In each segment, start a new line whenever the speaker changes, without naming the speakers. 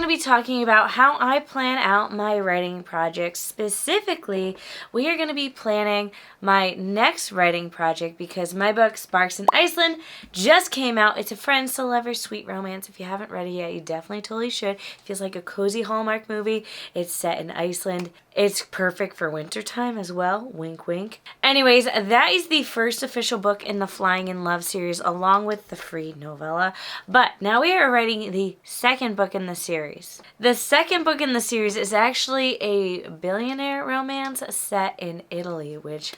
to be talking about how I plan out my writing projects. Specifically, we are going to be planning my next writing project because my book, Sparks in Iceland, just came out. It's a friends to lovers sweet romance. If you haven't read it yet, you definitely totally should. It feels like a cozy Hallmark movie. It's set in Iceland. It's perfect for wintertime as well. Wink, wink. Anyways, that is the first official book in the Flying in Love series, along with the free novella. But now we are writing the second book in the series. The second book in the series is actually a billionaire romance set in Italy, which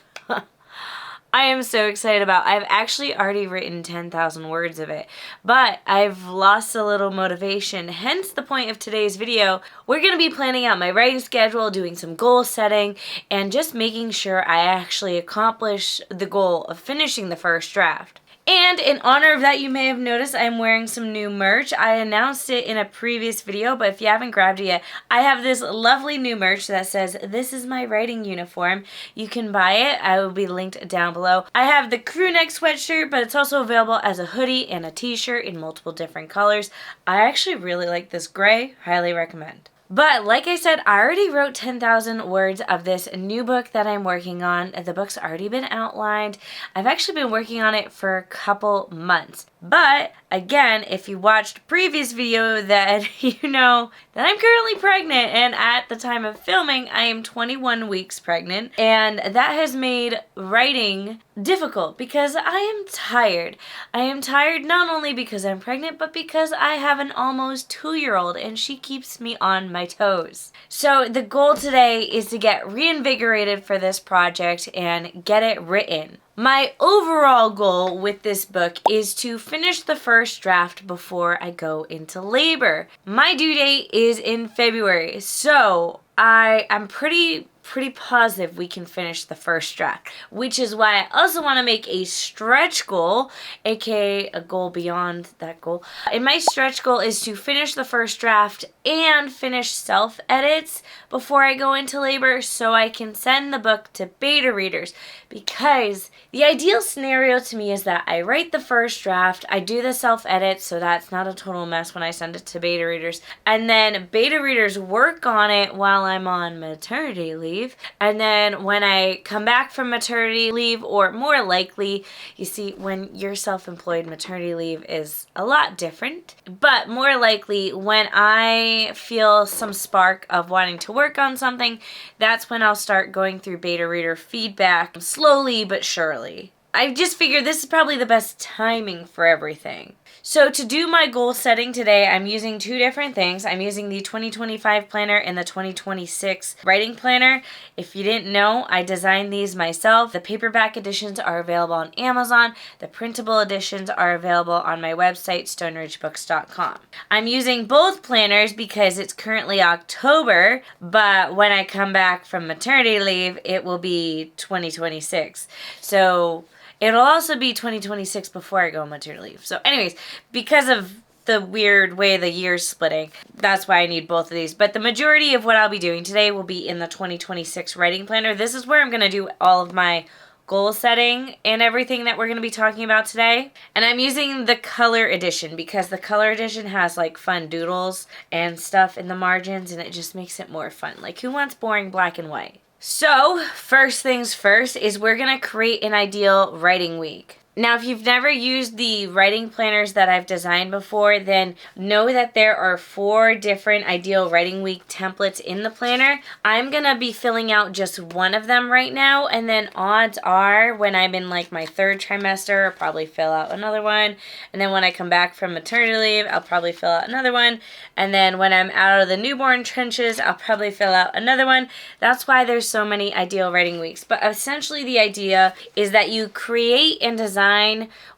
I am so excited about. I've actually already written 10,000 words of it, but I've lost a little motivation. Hence the point of today's video. We're going to be planning out my writing schedule, doing some goal setting, and just making sure I actually accomplish the goal of finishing the first draft. And in honor of that, you may have noticed I'm wearing some new merch. I announced it in a previous video, but if you haven't grabbed it yet, I have this lovely new merch that says, "This is my writing uniform." You can buy it. I will be linked down below. I have the crew neck sweatshirt, but it's also available as a hoodie and a t-shirt in multiple different colors. I actually really like this gray. Highly recommend. But like I said, I already wrote 10,000 words of this new book that I'm working on. The book's already been outlined. I've actually been working on it for a couple months. But again, if you watched a previous video, that you know that I'm currently pregnant, and at the time of filming I am 21 weeks pregnant, and that has made writing difficult because I am tired. I am tired not only because I'm pregnant, but because I have an almost 2-year-old and she keeps me on my toes. So the goal today is to get reinvigorated for this project and get it written. My overall goal with this book is to finish the first draft before I go into labor. My due date is in February, so I'm pretty positive we can finish the first draft, which is why I also want to make a stretch goal, aka a goal beyond that goal. And my stretch goal is to finish the first draft and finish self-edits before I go into labor so I can send the book to beta readers, because the ideal scenario to me is that I write the first draft, I do the self-edit so that's not a total mess when I send it to beta readers, and then beta readers work on it while I'm on maternity leave. And then when I come back from maternity leave, or more likely, you see, when you're self-employed, maternity leave is a lot different, but more likely when I feel some spark of wanting to work on something, that's when I'll start going through beta reader feedback slowly but surely. I just figured this is probably the best timing for everything. So to do my goal setting today, I'm using two different things. I'm using the 2025 planner and the 2026 writing planner. If you didn't know, I designed these myself. The paperback editions are available on Amazon. The printable editions are available on my website, stoneridgebooks.com. I'm using both planners because it's currently October, but when I come back from maternity leave, it will be 2026. So it'll also be 2026 before I go on maternity leave. So anyways, because of the weird way the year's splitting, that's why I need both of these. But the majority of what I'll be doing today will be in the 2026 writing planner. This is where I'm going to do all of my goal setting and everything that we're going to be talking about today. And I'm using the color edition because the color edition has like fun doodles and stuff in the margins, and it just makes it more fun. Like, who wants boring black and white? So, first things first is we're going to create an ideal writing week. Now, if you've never used the writing planners that I've designed before, then know that there are 4 different ideal writing week templates in the planner. I'm going to be filling out just one of them right now, and then odds are when I'm in like my 3rd trimester, I'll probably fill out another one. And then when I come back from maternity leave, I'll probably fill out another one. And then when I'm out of the newborn trenches, I'll probably fill out another one. That's why there's so many ideal writing weeks. But essentially the idea is that you create and design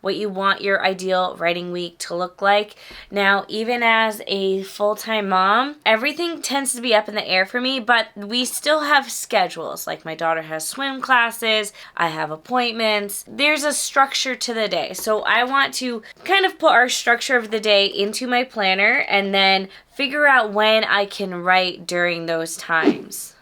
what you want your ideal writing week to look like. Now, even as a full-time mom, everything tends to be up in the air for me, but we still have schedules. Like, my daughter has swim classes, I have appointments. There's a structure to the day. So I want to kind of put our structure of the day into my planner and then figure out when I can write during those times.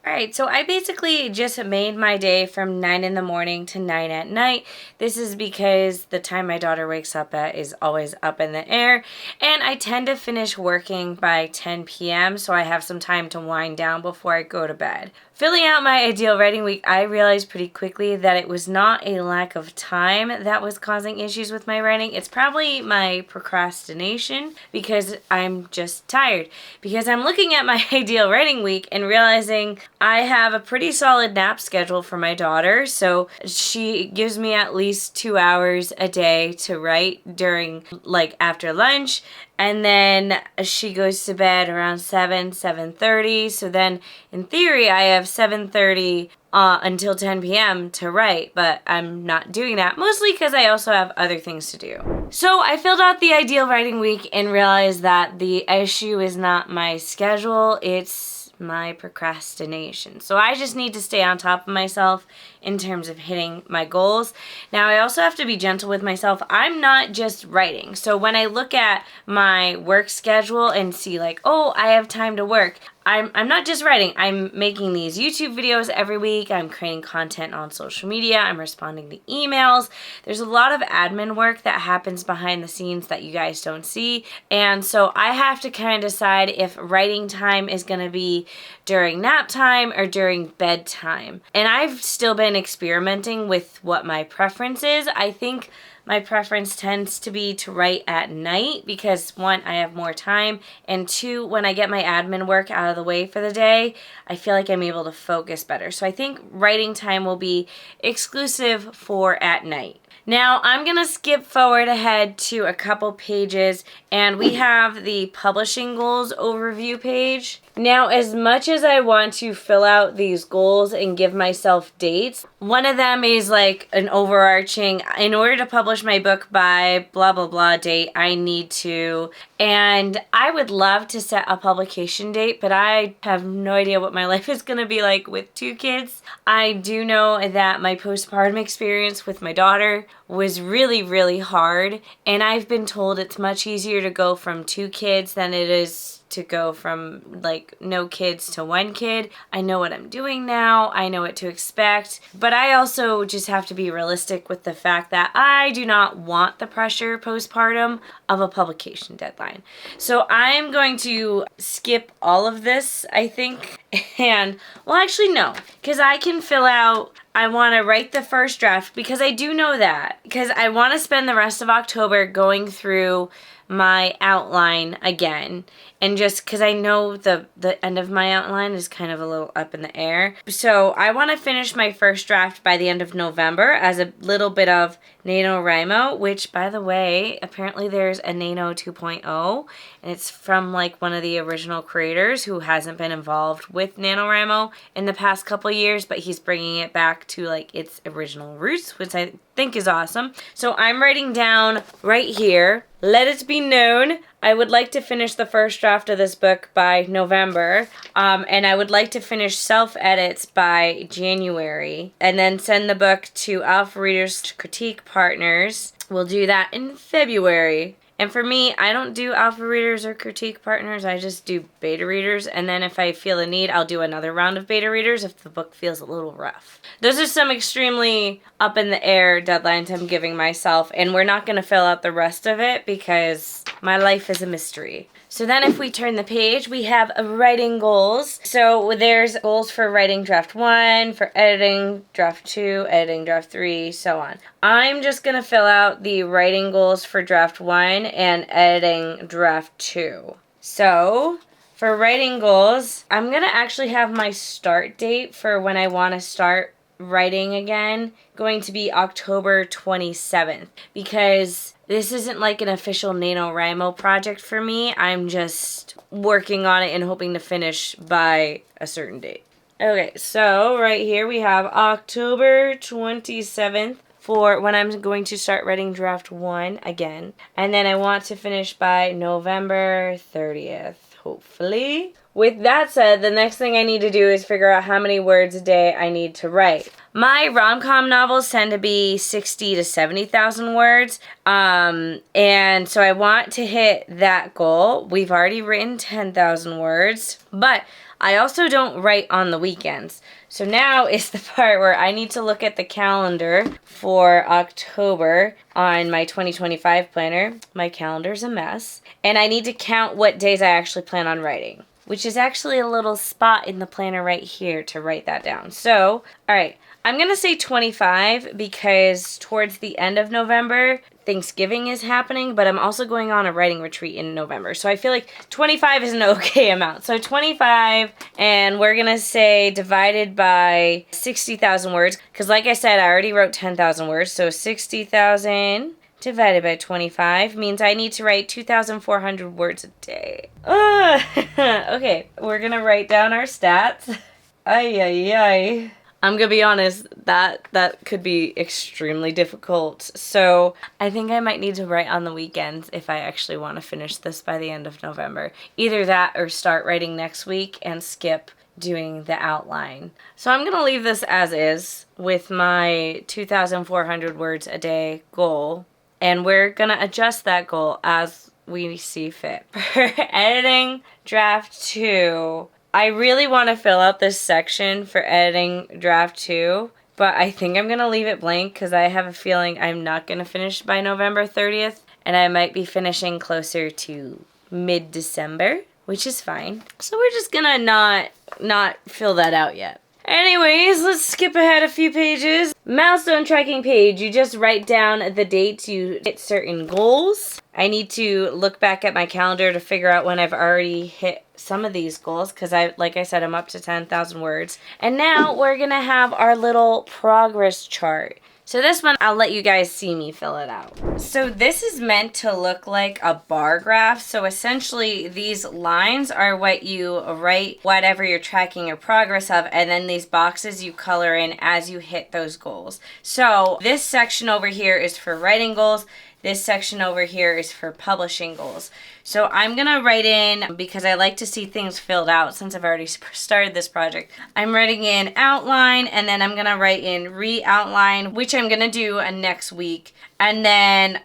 Alright, so I basically just made my day from 9 in the morning to 9 at night. This is because the time my daughter wakes up at is always up in the air, and I tend to finish working by 10 p.m., so I have some time to wind down before I go to bed. Filling out my ideal writing week, I realized pretty quickly that it was not a lack of time that was causing issues with my writing. It's probably my procrastination because I'm just tired. Because I'm looking at my ideal writing week and realizing I have a pretty solid nap schedule for my daughter, so she gives me at least 2 hours a day to write during, like, after lunch. And then she goes to bed around 7:30. So then, in theory, I have 7:30 until 10 p.m. to write. But I'm not doing that, mostly because I also have other things to do. So I filled out the ideal writing week and realized that the issue is not my schedule, it's my procrastination. So I just need to stay on top of myself in terms of hitting my goals. Now, I also have to be gentle with myself. I'm not just writing. So when I look at my work schedule and see like, oh, I have time to work, I'm not just writing. I'm making these YouTube videos every week. I'm creating content on social media. I'm responding to emails. There's a lot of admin work that happens behind the scenes that you guys don't see. And so I have to kind of decide if writing time is going to be during nap time or during bedtime. And I've still been experimenting with what my preference is. I think my preference tends to be to write at night because, one, I have more time, and two, when I get my admin work out of the way for the day, I feel like I'm able to focus better. So I think writing time will be exclusive for at night. Now, I'm going to skip forward ahead to a couple pages, and we have the publishing goals overview page. Now, as much as I want to fill out these goals and give myself dates, one of them is like an overarching, in order to publish my book by blah, blah, blah date, I need to, and I would love to set a publication date, but I have no idea what my life is going to be like with 2 kids. I do know that my postpartum experience with my daughter was really, really hard, and I've been told it's much easier to go from 2 kids than it is to go from like no kids to 1 kid. I know what I'm doing now. I know what to expect. But I also just have to be realistic with the fact that I do not want the pressure postpartum of a publication deadline. So I'm going to skip all of this, I think. And, well, actually, no. Because I can fill out, I want to write the first draft because I do know that. Because I want to spend the rest of October going through my outline again, and just because I know the end of my outline is kind of a little up in the air. So I want to finish my first draft by the end of November as a little bit of NaNoWriMo, which, by the way, apparently there's a Nano 2.0, and it's from like one of the original creators who hasn't been involved with NaNoWriMo in the past couple years, but he's bringing it back to like its original roots, which I think is awesome. So I'm writing down right here, let it be known, I would like to finish the first draft of this book by November, and I would like to finish self-edits by January, and then send the book to Alpha Readers Critique Partners. We'll do that in February. And for me, I don't do alpha readers or critique partners. I just do beta readers. And then if I feel a need, I'll do another round of beta readers if the book feels a little rough. Those are some extremely up in the air deadlines I'm giving myself. And we're not going to fill out the rest of it because my life is a mystery. So then if we turn the page, we have writing goals. So there's goals for writing draft 1, for editing draft 2, editing draft 3, so on. I'm just going to fill out the writing goals for draft 1 and editing draft 2. So for writing goals, I'm going to actually have my start date for when I want to start writing again going to be October 27th, because this isn't like an official NaNoWriMo project for me. I'm just working on it and hoping to finish by a certain date. Okay, so right here we have October 27th for when I'm going to start writing draft 1 again. And then I want to finish by November 30th, hopefully. With that said, the next thing I need to do is figure out how many words a day I need to write. My rom-com novels tend to be 60 to 70,000 words. And so I want to hit that goal. We've already written 10,000 words, but I also don't write on the weekends. So now is the part where I need to look at the calendar for October on my 2025 planner. My calendar's a mess. And I need to count what days I actually plan on writing, which is actually a little spot in the planner right here to write that down. So, all right, I'm going to say 25 because towards the end of November, Thanksgiving is happening, but I'm also going on a writing retreat in November. So I feel like 25 is an okay amount. So 25, and we're going to say divided by 60,000 words, because like I said, I already wrote 10,000 words. So 60,000 divided by 25 means I need to write 2,400 words a day. Okay, we're going to write down our stats. Ay. I'm going to be honest, that could be extremely difficult. So I think I might need to write on the weekends if I actually want to finish this by the end of November. Either that or start writing next week and skip doing the outline. So I'm going to leave this as is with my 2,400 words a day goal. And we're going to adjust that goal as we see fit. For editing draft 2, I really want to fill out this section for editing draft 2, but I think I'm going to leave it blank because I have a feeling I'm not going to finish by November 30th, and I might be finishing closer to mid-December, which is fine. So we're just going to not fill that out yet. Anyways, let's skip ahead a few pages. Milestone tracking page. You just write down the dates you hit certain goals. I need to look back at my calendar to figure out when I've already hit some of these goals because like I said, I'm up to 10,000 words. And now we're going to have our little progress chart. So this one, I'll let you guys see me fill it out. So this is meant to look like a bar graph. So essentially these lines are what you write, whatever you're tracking your progress of, and then these boxes you color in as you hit those goals. So this section over here is for writing goals. This section over here is for publishing goals. So I'm going to write in, because I like to see things filled out since I've already started this project, I'm writing in outline, and then I'm going to write in re-outline, which I'm going to do next week. And then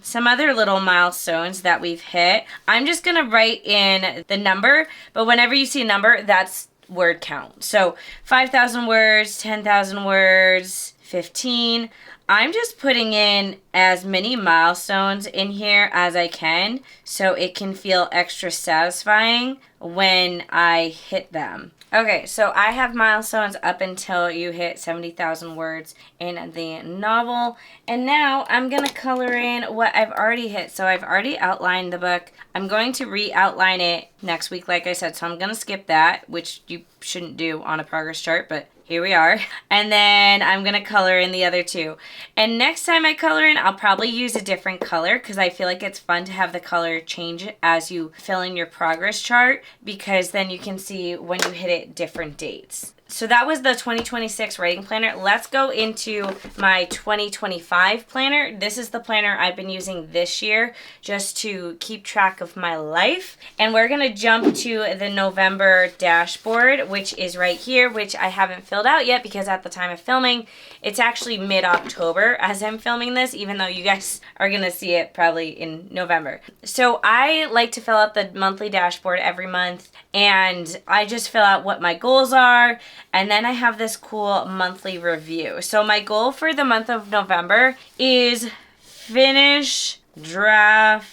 some other little milestones that we've hit. I'm just going to write in the number, but whenever you see a number, that's word count. So 5,000 words, 10,000 words, 15. I'm just putting in as many milestones in here as I can so it can feel extra satisfying when I hit them. Okay, so I have milestones up until you hit 70,000 words in the novel. And now I'm going to color in what I've already hit. So I've already outlined the book. I'm going to re-outline it next week, like I said. So I'm going to skip that, which you shouldn't do on a progress chart, but here we are. And then I'm going to color in the other two. And next time I color in, I'll probably use a different color because I feel like it's fun to have the color change as you fill in your progress chart, because then you can see when you hit it different dates. So that was the 2026 writing planner. Let's go into my 2025 planner. This is the planner I've been using this year just to keep track of my life. And we're going to jump to the November dashboard, which is right here, which I haven't filled out yet because at the time of filming, it's actually mid-October as I'm filming this, even though you guys are going to see it probably in November. So I like to fill out the monthly dashboard every month, and I just fill out what my goals are. And then I have this cool monthly review. So my goal for the month of November is finish draft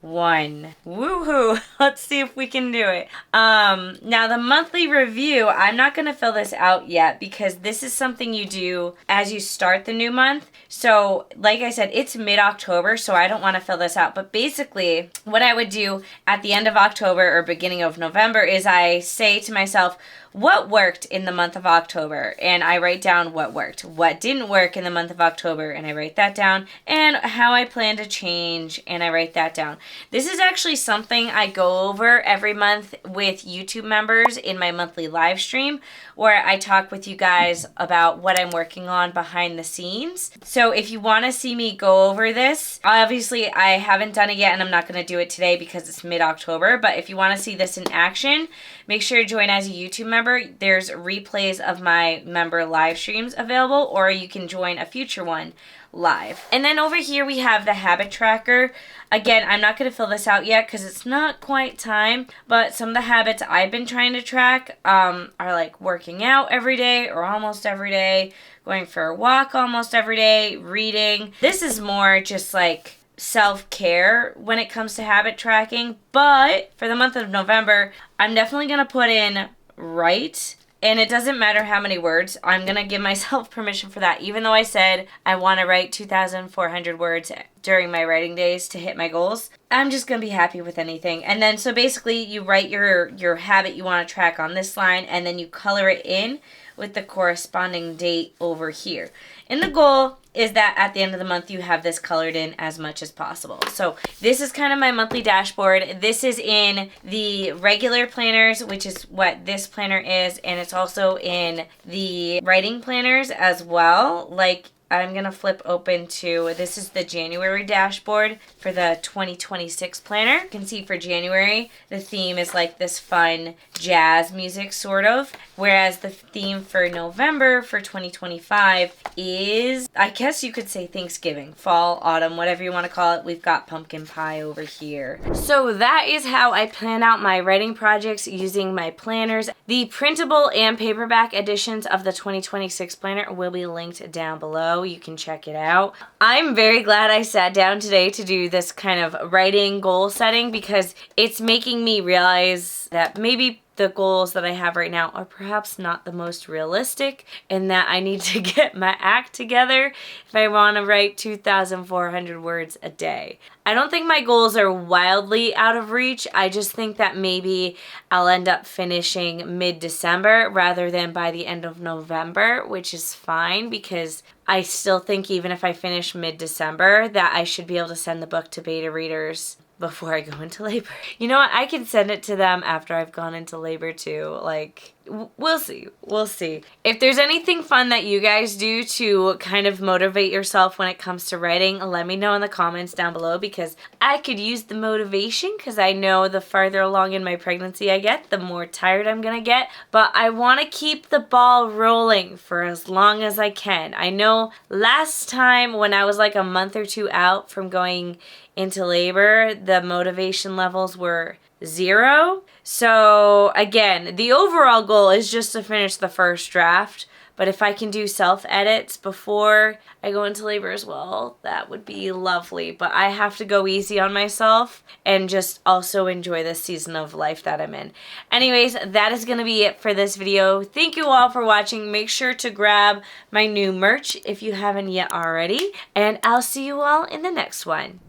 1. Woohoo! Let's see if we can do it. Now the monthly review, I'm not going to fill this out yet because this is something you do as you start the new month. So like I said, it's mid-October, so I don't want to fill this out. But basically, what I would do at the end of October or beginning of November is I say to myself, what worked in the month of October? And I write down what worked. What didn't work in the month of October? And I write that down. And how I plan to change, and I write that down. This is actually something I go over every month with YouTube members in my monthly live stream, where I talk with you guys about what I'm working on behind the scenes. So if you want to see me go over this, obviously I haven't done it yet and I'm not going to do it today because it's mid-October, but if you want to see this in action, make sure to join as a YouTube member. There's replays of my member live streams available, or you can join a future one live. And then over here we have the habit tracker. Again, I'm not going to fill this out yet because it's not quite time, but some of the habits I've been trying to track are like working out every day or almost every day, going for a walk almost every day, reading. This is more just like self-care when it comes to habit tracking, but for the month of November, I'm definitely going to put in write. And it doesn't matter how many words. I'm going to give myself permission for that. Even though I said I want to write 2,400 words during my writing days to hit my goals, I'm just going to be happy with anything. And then so basically you write your habit you want to track on this line, and then you color it in with the corresponding date over here. And the goal is that at the end of the month you have this colored in as much as possible. So this is kind of my monthly dashboard. This is in the regular planners, which is what this planner is, and it's also in the writing planners as well. Like, I'm going to flip open to, this is the January dashboard for the 2026 planner. You can see for January, the theme is like this fun jazz music sort of, whereas the theme for November for 2025 is, I guess you could say Thanksgiving, fall, autumn, whatever you want to call it. We've got pumpkin pie over here. So that is how I plan out my writing projects using my planners. The printable and paperback editions of the 2026 planner will be linked down below. You can check it out. I'm very glad I sat down today to do this kind of writing goal setting, because it's making me realize that maybe the goals that I have right now are perhaps not the most realistic, and that I need to get my act together if I want to write 2,400 words a day. I don't think my goals are wildly out of reach. I just think that maybe I'll end up finishing mid-December rather than by the end of November, which is fine because I still think even if I finish mid-December that I should be able to send the book to beta readers before I go into labor. You know what? I can send it to them after I've gone into labor too. Like, we'll see. We'll see. If there's anything fun that you guys do to kind of motivate yourself when it comes to writing, let me know in the comments down below, because I could use the motivation, because I know the farther along in my pregnancy I get, the more tired I'm gonna get. But I want to keep the ball rolling for as long as I can. I know last time when I was like a month or two out from going into labor, the motivation levels were 0. So again, the overall goal is just to finish the first draft, but if I can do self-edits before I go into labor as well, that would be lovely. But I have to go easy on myself and just also enjoy this season of life that I'm in. Anyways, that is going to be it for this video. Thank you all for watching. Make sure to grab my new merch if you haven't yet already, and I'll see you all in the next one.